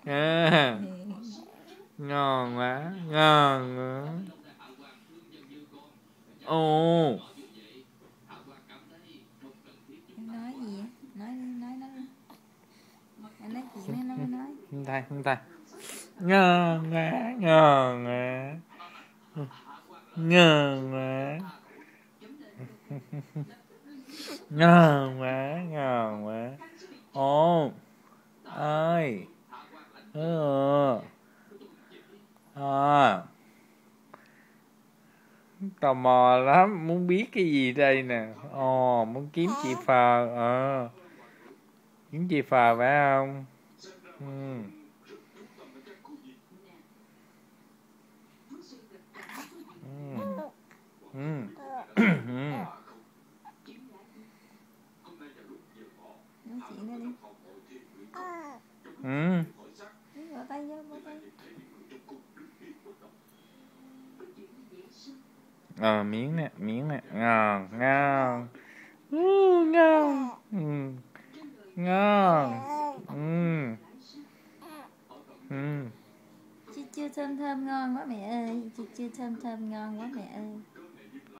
À, ngon quá, ngon quá. Ồ. Nói gì á? Nói đi. Anh nói chuyện nó mới nói. Không tay. Ngon quá, ngon quá. Ngon quá. Ngon quá, ngon quá. Ồ. Ơi. Tò mò lắm, muốn biết cái gì đây nè. Muốn kiếm chị Phờ. Kiếm chị Phờ phải không? Nói chuyện ra đi. Bỏ tay vô, bỏ tay. Miếng nè, ngon, ngon. Ngon. Ngon. Chị chưa thơm ngon quá mẹ ơi. Chị chưa thơm ngon quá mẹ ơi.